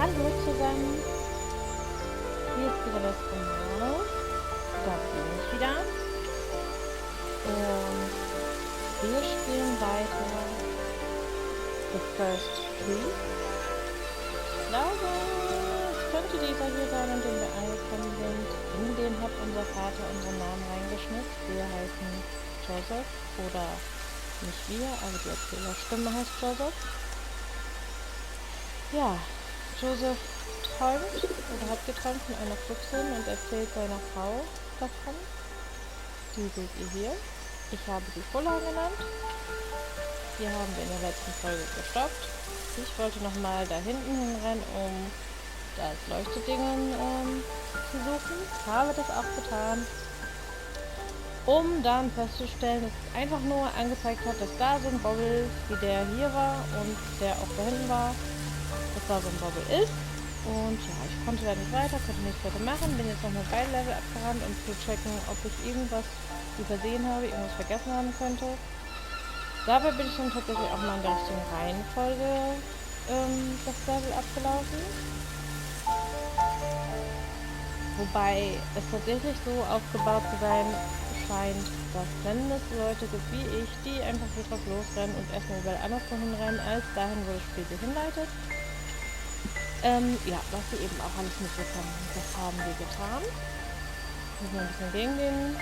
Hallo zusammen, hier ist wieder das Kanal, da bin ich wieder und wir spielen weiter The First Tree. Ich glaube, es könnte dieser hier sein, an dem wir angekommen sind. In den hat unser Vater unseren Namen reingeschnitten. Wir heißen Joseph oder nicht wir, aber die Erzählerstimme heißt Joseph. Ja. Joseph träumt oder hat geträumt von einer Fuchsin und erzählt seiner Frau davon. Die seht ihr hier. Ich habe sie Fuller genannt. Hier haben wir in der letzten Folge gestoppt. Ich wollte nochmal da hinten hinrennen, um das Leuchteding zu suchen. Habe das auch getan, um dann festzustellen, dass es einfach nur angezeigt hat, dass da so ein Bobbel wie der hier war und der auch da hinten war, dass da so ein Bobbel ist. Und ja, ich konnte da nicht weiter, konnte nichts weiter machen. Bin jetzt nochmal beide Level abgerannt, um zu checken, ob ich irgendwas übersehen habe, irgendwas vergessen haben könnte. Dabei bin ich dann tatsächlich auch mal in der richtigen Reihenfolge das Level abgelaufen. Wobei es tatsächlich so aufgebaut zu sein scheint, dass wenn es Leute gibt wie ich, die einfach hier drauf losrennen und erstmal überall anders hinrennen, als dahin, wo das Spiel sie hinleitet. Ja, was sie eben auch alles mitbekommen. Das haben wir getan. Wir sind ein bisschen gegen den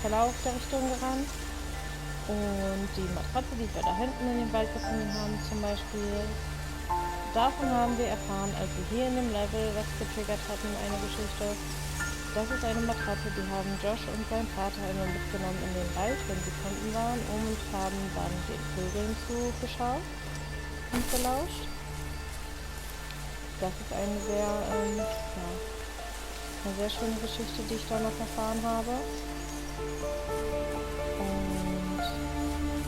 Verlauf der Richtung gerannt. Und die Matratze, die wir da hinten in den Wald gefunden haben zum Beispiel, davon haben wir erfahren, als wir hier in dem Level was getriggert hatten, eine Geschichte. Das ist eine Matratze, die haben Josh und sein Vater immer mitgenommen in den Wald, wenn sie konnten waren, und haben dann den Vögeln zugeschaut und gelauscht. Das ist eine sehr schöne Geschichte, die ich da noch erfahren habe. Und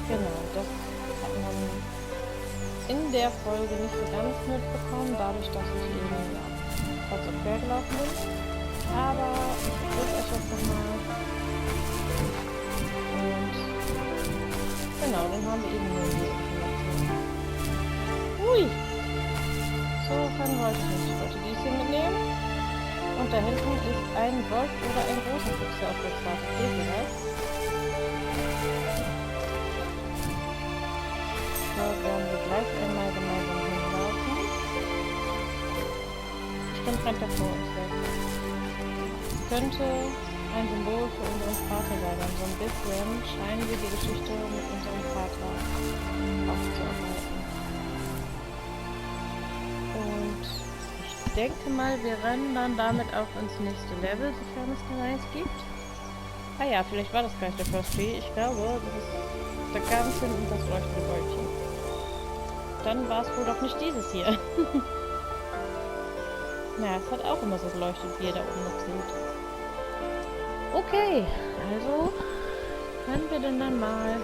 genau, das hat man in der Folge nicht so ganz mitbekommen, dadurch, dass ich eben kurz und quer gelaufen bin. Aber ich erzähle euch jetzt nochmal. Und genau, dann haben wir eben nur diese Informationen. Ui! So fangen wollte ich nicht. Ich wollte dies hier mitnehmen. Und da hinten ist ein Wolf oder ein Rosenfuchs, der auf uns wartet. Seht ihr das? Da werden wir gleich einmal gemeinsam hinlaufen. Bestimmt rennt er vor uns weg. Es könnte ein Symbol für unseren Vater sein. Und so ein bisschen scheinen wir die Geschichte mit unserem Vater aufzuarbeiten. Und ich denke mal, wir rennen dann damit auch ins nächste Level, sofern es da eins gibt. Ah ja, vielleicht war das gleich der First Tree. Ich glaube, das ist da ganz hinten das leuchtende Wölkchen. Dann war es wohl doch nicht dieses hier. Naja, es hat auch immer so geleuchtet, wie ihr da oben noch seht. Okay, also können wir denn dann mal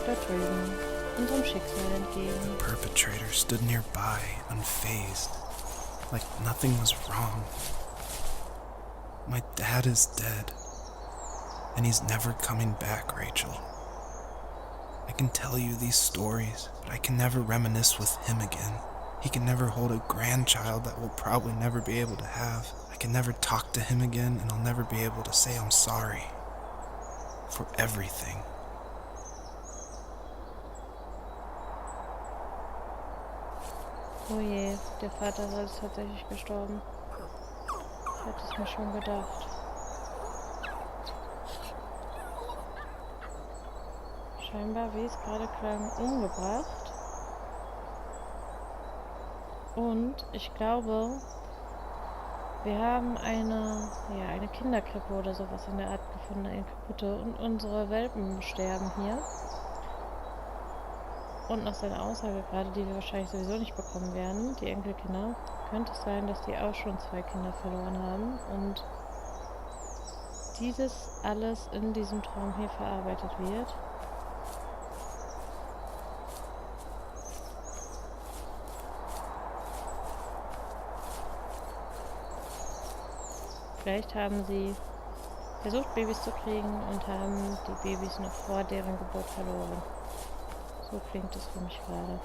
da drüben unserem Schicksal entgegen. The perpetrator stood nearby, unfazed, like nothing was wrong. My dad is dead, and he's never coming back, Rachel. I can tell you these stories, but I can never reminisce with him again. He can never hold a grandchild that we'll probably never be able to have. I can never talk to him again, and I'll never be able to say I'm sorry for everything. Oh je, der Vater ist tatsächlich gestorben. Ich hätte es mir schon gedacht. Scheinbar, wie es gerade klang, umgebracht. Und ich glaube, wir haben eine Kinderkrippe oder sowas in der Art gefunden, eine kaputte. Und unsere Welpen sterben hier. Und nach seiner Aussage gerade, die wir wahrscheinlich sowieso nicht bekommen werden, die Enkelkinder, könnte es sein, dass die auch schon 2 Kinder verloren haben und dieses alles in diesem Traum hier verarbeitet wird. Vielleicht haben sie versucht, Babys zu kriegen und haben die Babys noch vor deren Geburt verloren. So klingt es für mich gerade.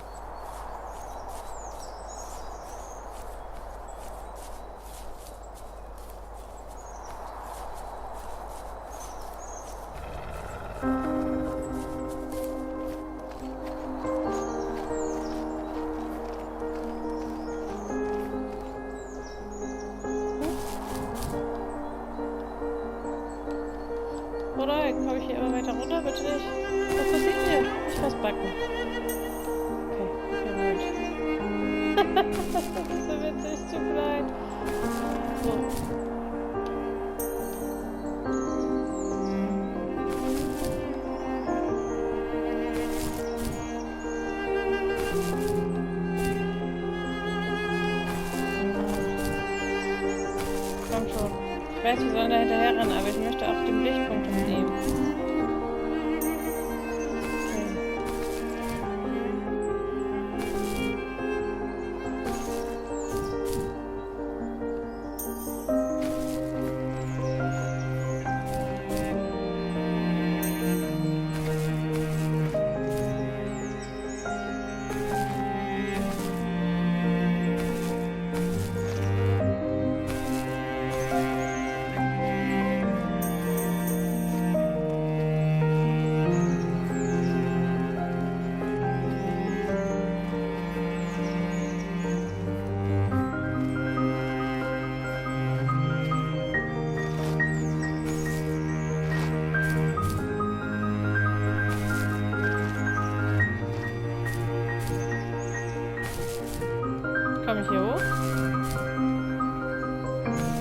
weiter runter, bitte nicht. Was passiert hier? Ich muss backen. Okay, Moment. Das ist so witzig, ist zu klein. So. Komm schon. Ich weiß, wir sollen da hinterher rennen, aber ich möchte auch den Lichtpunkt umnehmen. Komme ich hier hoch?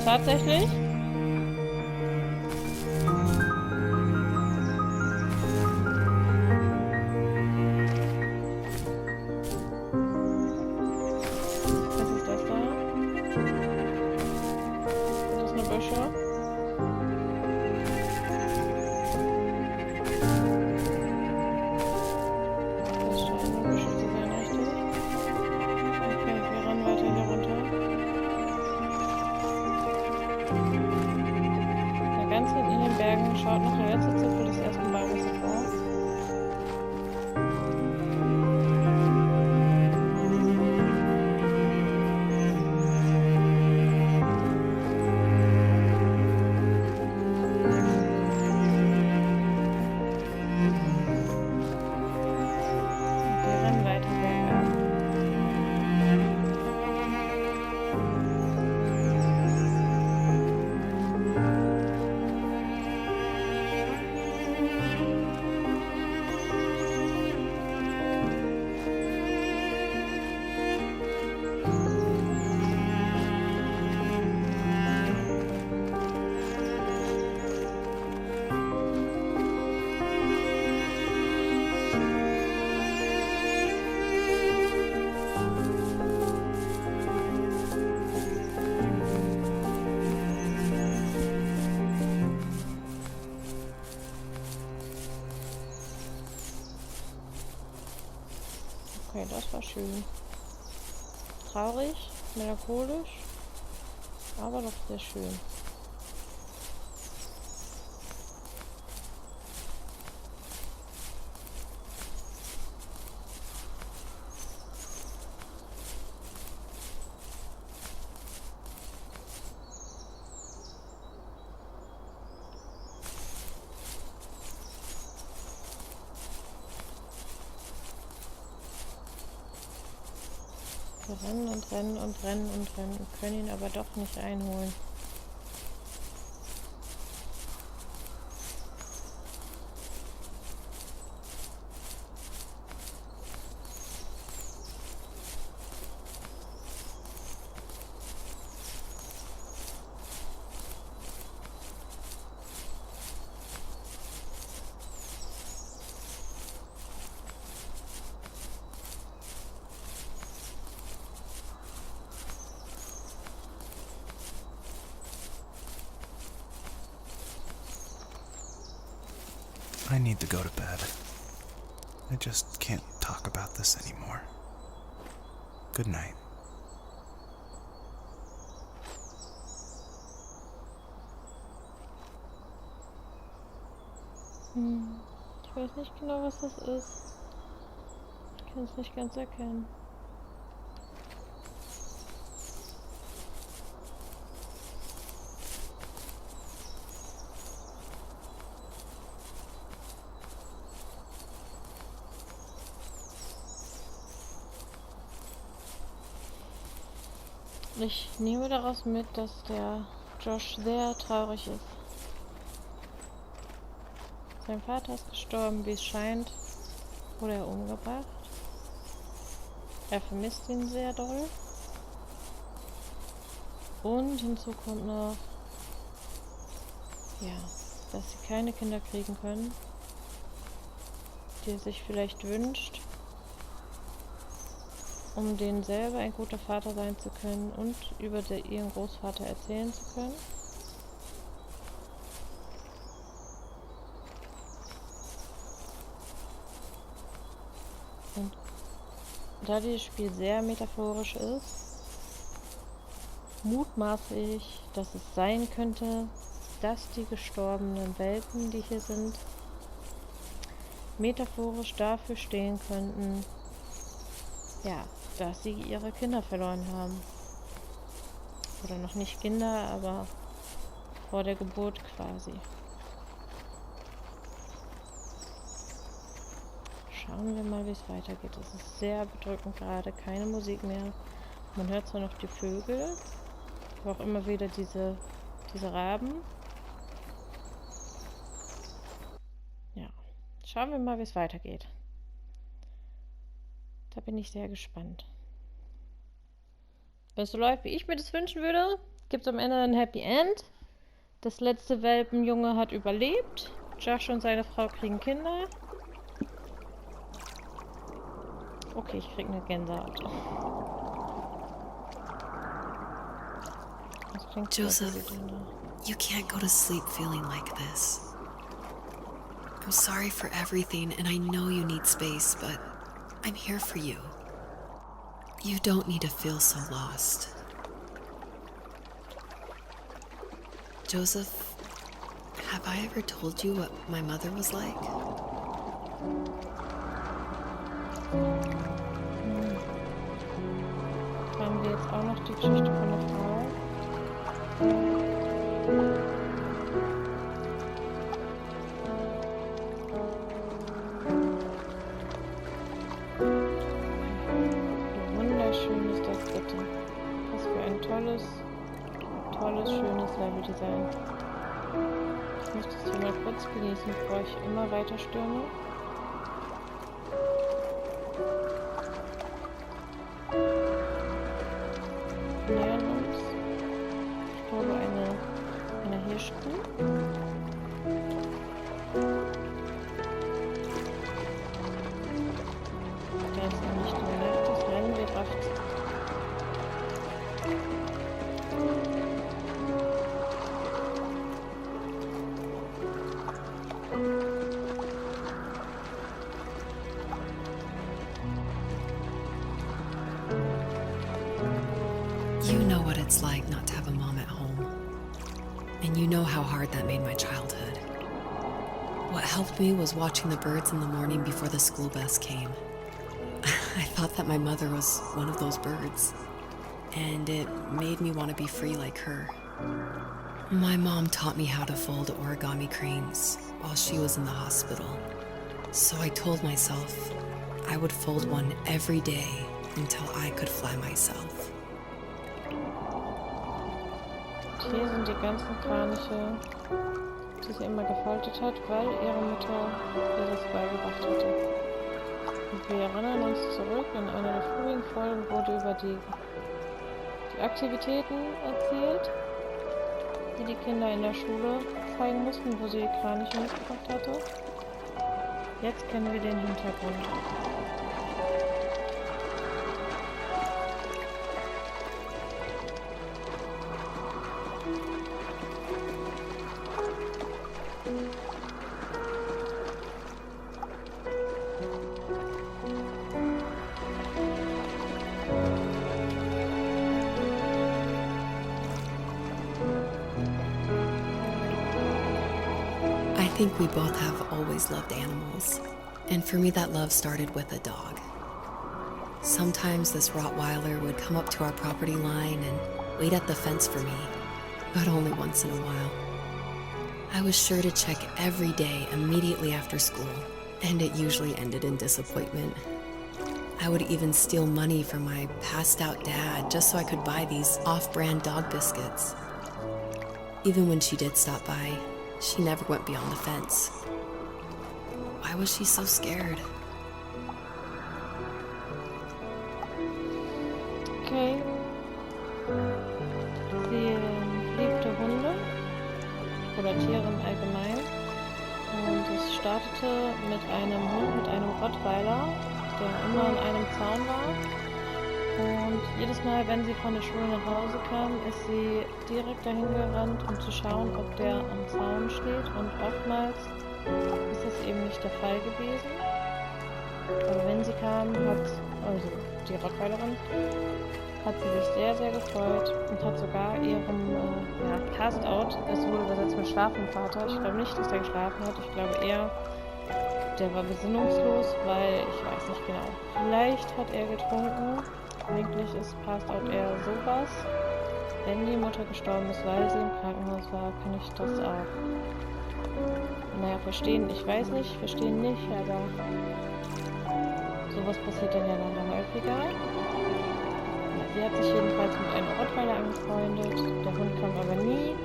Tatsächlich? Was ist das da? Sind das nur Büsche? Das scheinen nur Büsche zu sein, richtig? Okay, wir rennen weiter hier runter. Da ganz hinten in den Bergen schaut noch der letzte Zipfel des ersten Baumes hervor. Und wir rennen weiter bergab. Okay, das war schön. Traurig, melancholisch, aber doch sehr schön. Wir rennen und rennen und rennen und rennen und können ihn aber doch nicht einholen. I need to go to bed. I just can't talk about this anymore. Good night. Ich weiß nicht genau, was das ist. Ich kann es nicht ganz erkennen. Ich nehme daraus mit, dass der Josh sehr traurig ist. Sein Vater ist gestorben, wie es scheint, wurde er umgebracht. Er vermisst ihn sehr doll. Und hinzu kommt noch, ja, dass sie keine Kinder kriegen können, die er sich vielleicht wünscht, um denen selber ein guter Vater sein zu können und über ihren Großvater erzählen zu können. Und da dieses Spiel sehr metaphorisch ist, mutmaße ich, dass es sein könnte, dass die gestorbenen Welpen, die hier sind, metaphorisch dafür stehen könnten, ja, dass sie ihre Kinder verloren haben. Oder noch nicht Kinder, aber vor der Geburt quasi. Schauen wir mal, wie es weitergeht. Es ist sehr bedrückend gerade, keine Musik mehr. Man hört zwar noch die Vögel, aber auch immer wieder diese Raben. Ja, schauen wir mal, wie es weitergeht. Da bin ich sehr gespannt. Wenn es so läuft, wie ich mir das wünschen würde, gibt es am Ende ein Happy End. Das letzte Welpenjunge hat überlebt. Josh und seine Frau kriegen Kinder. Okay, ich krieg eine Gänsehaut. Das klingt Joseph, sehr gut, you can't go to sleep feeling like this. I'm sorry for everything, and I know you need space, but I'm here for you. You don't need to feel so lost. Joseph, have I ever told you what my mother was like? Haben wir jetzt auch noch die Geschichte von der Frau. Wie wunderschön ist das bitte. Was für ein tolles, schönes Leveldesign. Ich möchte es hier mal kurz genießen, bevor ich immer weiter stürme. Nähern uns. Ich glaube, eine Hirschkuh. Der ist noch nicht in der Nacht, das rennen wir drauf. You know what it's like not to have a mom at home. And you know how hard that made my childhood. What helped me was watching the birds in the morning before the school bus came. I thought that my mother was one of those birds, and it made me want to be free like her. My mom taught me how to fold origami cranes while she was in the hospital. So I told myself I would fold one every day until I could fly myself. Hier sind die ganzen Kraniche, die sie immer gefaltet hat, weil ihre Mutter ihr das beigebracht hatte. Und wir erinnern uns zurück, in einer der vorigen Folgen wurde über die Aktivitäten erzählt, die die Kinder in der Schule zeigen mussten, wo sie die Kraniche mitgebracht hatte. Jetzt kennen wir den Hintergrund. I think we both have always loved animals, and for me that love started with a dog. Sometimes this Rottweiler would come up to our property line and wait at the fence for me, but only once in a while. I was sure to check every day immediately after school, and it usually ended in disappointment. I would even steal money from my passed out dad just so I could buy these off-brand dog biscuits. Even when she did stop by, she never went beyond the fence. Why was she so scared? Okay. Sie liebte Hunde oder Tiere im Allgemeinen. Und es startete mit einem Hund, mit einem Rottweiler, der immer an einem Zaun war. Und jedes Mal, wenn sie von der Schule nach Hause kam, ist sie direkt dahin gerannt, um zu schauen, ob der am Zaun steht. Und oftmals ist das eben nicht der Fall gewesen. Aber wenn sie kam, also die Rottweilerin, hat sie sich sehr, sehr gefreut und hat sogar ihrem Passed Out, das wurde übersetzt mit schlafenden Vater. Ich glaube nicht, dass der geschlafen hat. Ich glaube eher, der war besinnungslos, weil ich weiß nicht genau. Vielleicht hat er getrunken. Eigentlich ist Passed Out eher sowas. Wenn die Mutter gestorben ist, weil sie im Krankenhaus war, kann ich das auch verstehen. Ich weiß nicht, verstehen nicht, aber sowas passiert dann ja leider häufiger. Ja, sie hat sich jedenfalls mit einem Rottweiler angefreundet. Der Hund kam aber nie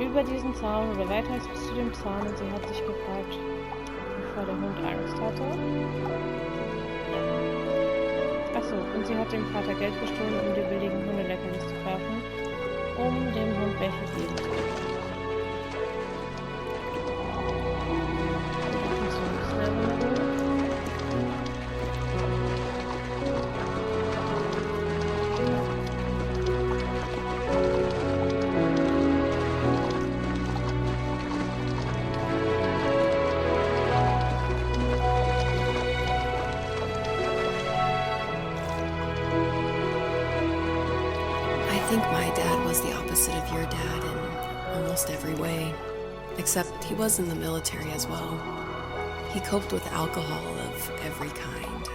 über diesen Zaun oder weiter als bis zu dem Zaun und sie hat sich gefragt, bevor der Hund Angst hatte. Achso, und sie hat dem Vater Geld gestohlen, um die billigen Hundeleckerlis zu kaufen, um dem Hund welche geben zu können. I think my dad was the opposite of your dad in almost every way, except he was in the military as well. He coped with alcohol of every kind.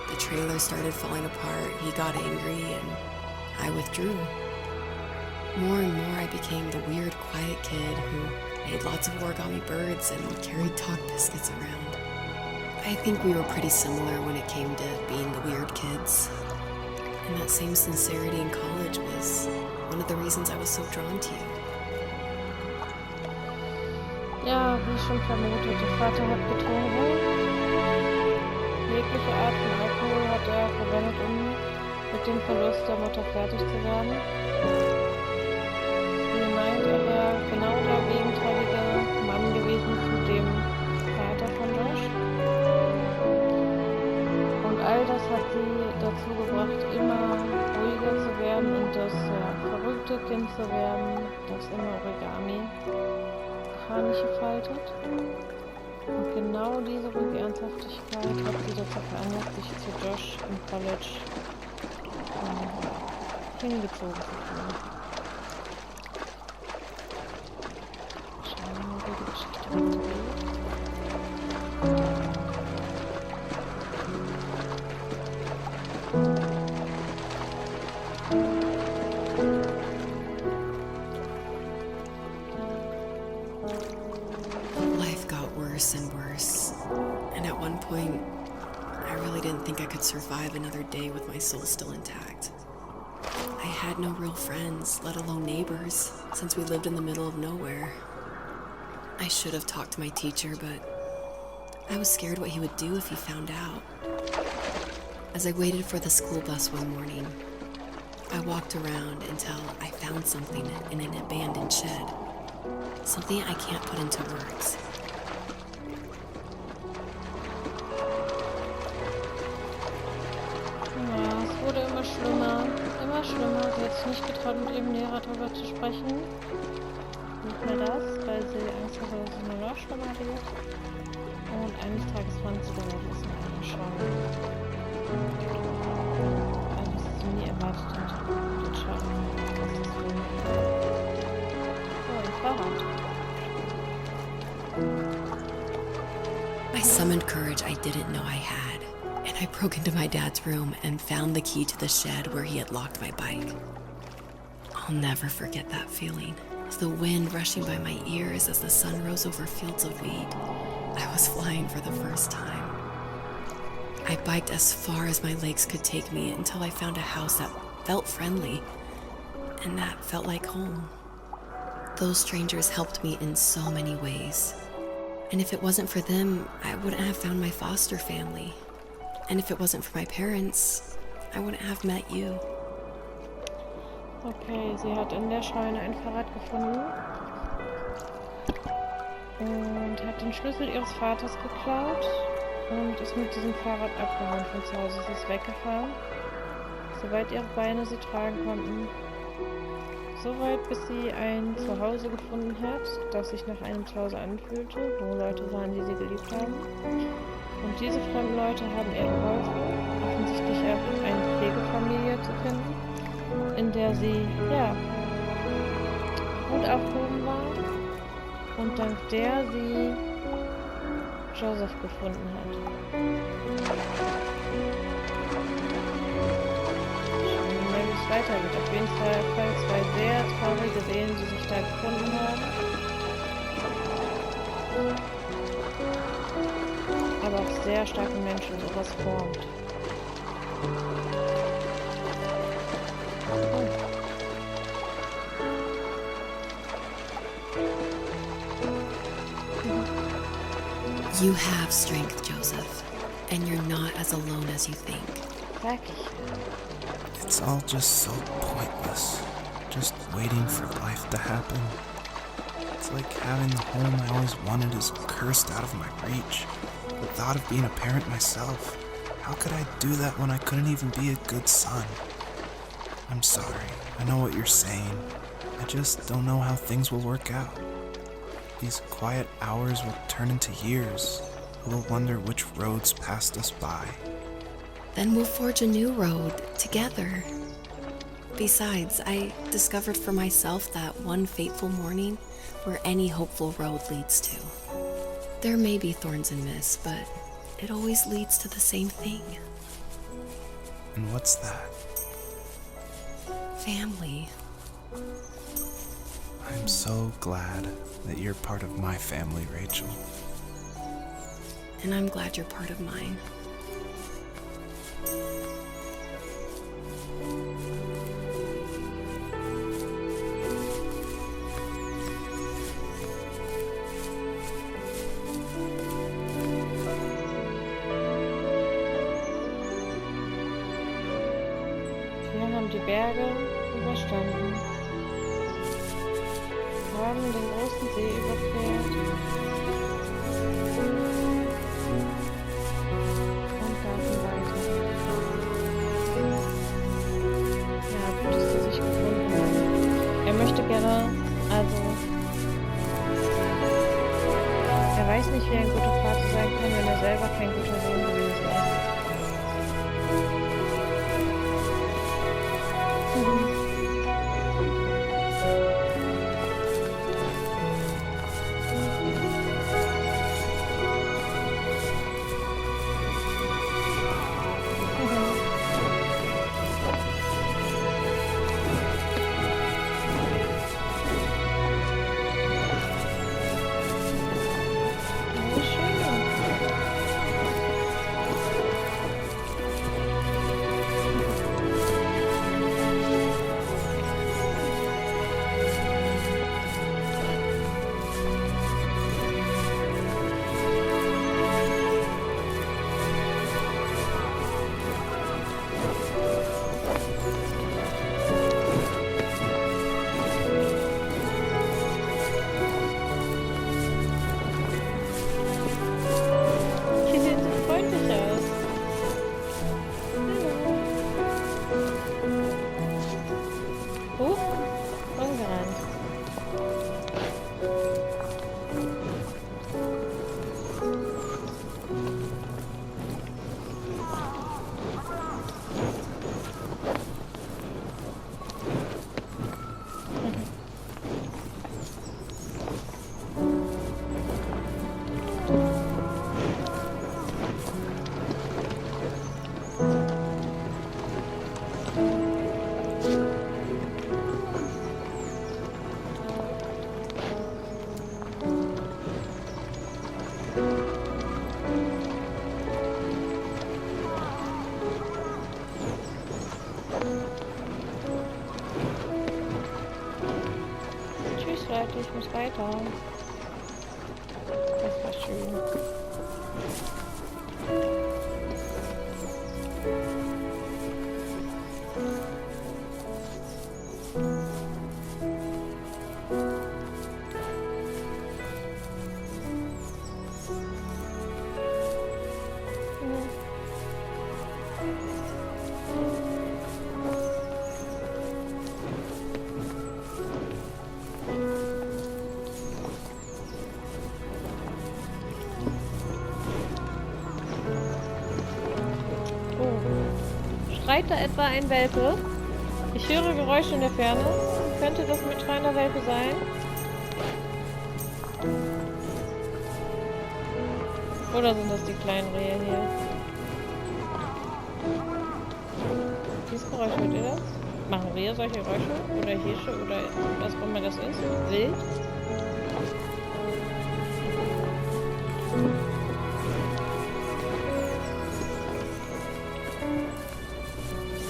The trailer started falling apart, he got angry, and I withdrew. More and more I became the weird, quiet kid who made lots of origami birds and carried talk biscuits around. I think we were pretty similar when it came to being the weird kids. And that same sincerity in college was one of the reasons I was so drawn to you. Ja, wie schon vermutet, der Vater hat getrunken. Jegliche Art von Alkohol hat er verwendet, um mit dem Verlust der Mutter fertig zu werden. Sie meint, er wäre genau der gegenteilige Mann gewesen zu dem Vater von Josh. Und all das hat sie dazu gebracht, immer ruhiger zu werden und das verrückte Kind zu werden, das immer Origami Kraniche faltet. Und genau diese ruhige Ernsthaftigkeit hat sie dazu veranlasst, sich zu Josh im College hingezogen zu fühlen. Schauen wir mal, wie die Geschichte weitergeht. Life got worse and worse, and at one point, I really didn't think I could survive another day with my soul still intact. I had no real friends, let alone neighbors, since we lived in the middle of nowhere. I should have talked to my teacher, but I was scared what he would do if he found out. As I waited for the school bus one morning, I walked around until I found something in an abandoned shed. Something I can't put into words. Ja, es wurde immer schlimmer. Immer schlimmer. Sie hat sich nicht getraut, mit ihrem Lehrer darüber zu sprechen. Nicht mehr das, weil sie Angst hatte, dass es nur noch schlimmer wird. Und eines Tages fand sie dann etwas in einer Schau. Das sie nie erwartet hat. Und schauen, was das für ein Pfad. I summoned courage I didn't know I had, and I broke into my dad's room and found the key to the shed where he had locked my bike. I'll never forget that feeling. The wind rushing by my ears as the sun rose over fields of wheat. I was flying for the first time. I biked as far as my legs could take me until I found a house that felt friendly, and that felt like home. Those strangers helped me in so many ways. And if it wasn't for them, I wouldn't have found my foster family. And if it wasn't for my parents, I wouldn't have met you. Okay, sie hat in der Scheune ein Fahrrad gefunden und hat den Schlüssel ihres Vaters geklaut und ist mit diesem Fahrrad abgehauen von zu Hause. Sie ist weggefahren, soweit ihre Beine sie tragen konnten. Soweit, bis sie ein Zuhause gefunden hat, das sich nach einem Zuhause anfühlte, wo Leute waren, die sie geliebt haben. Und diese fremden Leute haben ihr geholfen, offensichtlich auch eine Pflegefamilie zu finden, in der sie, ja, gut aufgehoben war und dank der sie Joseph gefunden hat. Schauen wir mal, wie es weitergeht. Auf jeden Fall zwei sehr traurige Seelen, die sich da gefunden haben. Aber auch sehr starke Menschen, sowas formt. You have strength, Joseph, and you're not as alone as you think. Sag ich. It's all just so pointless. Just waiting for life to happen. It's like having the home I always wanted is cursed out of my reach. The thought of being a parent myself. How could I do that when I couldn't even be a good son? I'm sorry. I know what you're saying. I just don't know how things will work out. These quiet hours will turn into years. We'll wonder which roads passed us by. Then we'll forge a new road together. Besides, I discovered for myself that one fateful morning where any hopeful road leads to. There may be thorns and mist, but it always leads to the same thing. And what's that? Family. I'm so glad that you're part of my family, Rachel. And I'm glad you're part of mine. Wir haben die Berge überstanden. Wir haben den großen See überquert. Und laufen weiter. Ja, gut, dass sie sich gefunden haben. Er möchte gerne, also... Er weiß nicht, wie ein guter Vater sein kann, wenn er selber kein guter Sohn gewesen ist. Leute, ich muss weiter. Das war schön. Schreit da etwa ein Welpe? Ich höre Geräusche in der Ferne. Könnte das ein schreiender Welpe sein? Oder sind das die kleinen Rehe hier? Dieses Geräusch, hört ihr das? Machen Rehe solche Geräusche? Oder Hirsche? Oder was auch immer das ist? Wild?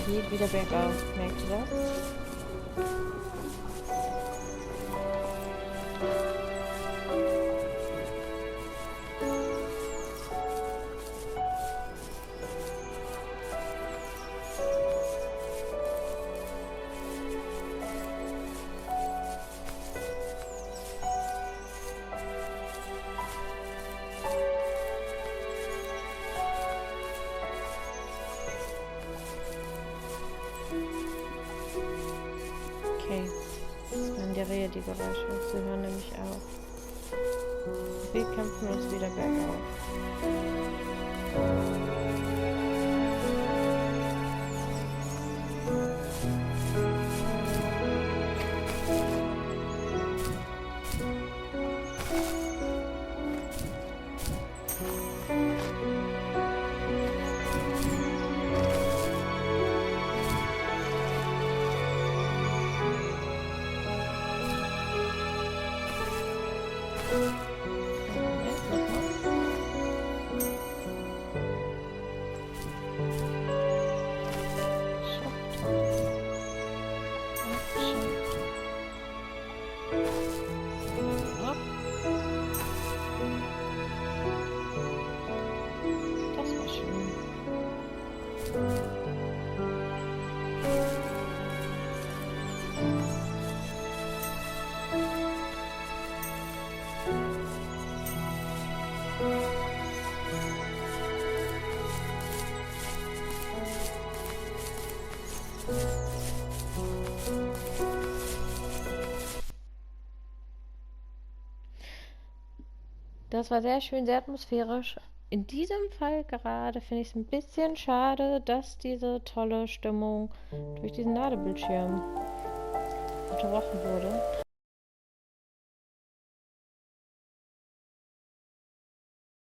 Geht wieder bergauf. Merkt ihr das? Okay, das waren die Rehe, die Geräusche. Sie hören nämlich auf. Wir kämpfen uns wieder bergauf. Das war sehr schön, sehr atmosphärisch. In diesem Fall gerade finde ich es ein bisschen schade, dass diese tolle Stimmung durch diesen Ladebildschirm unterbrochen wurde.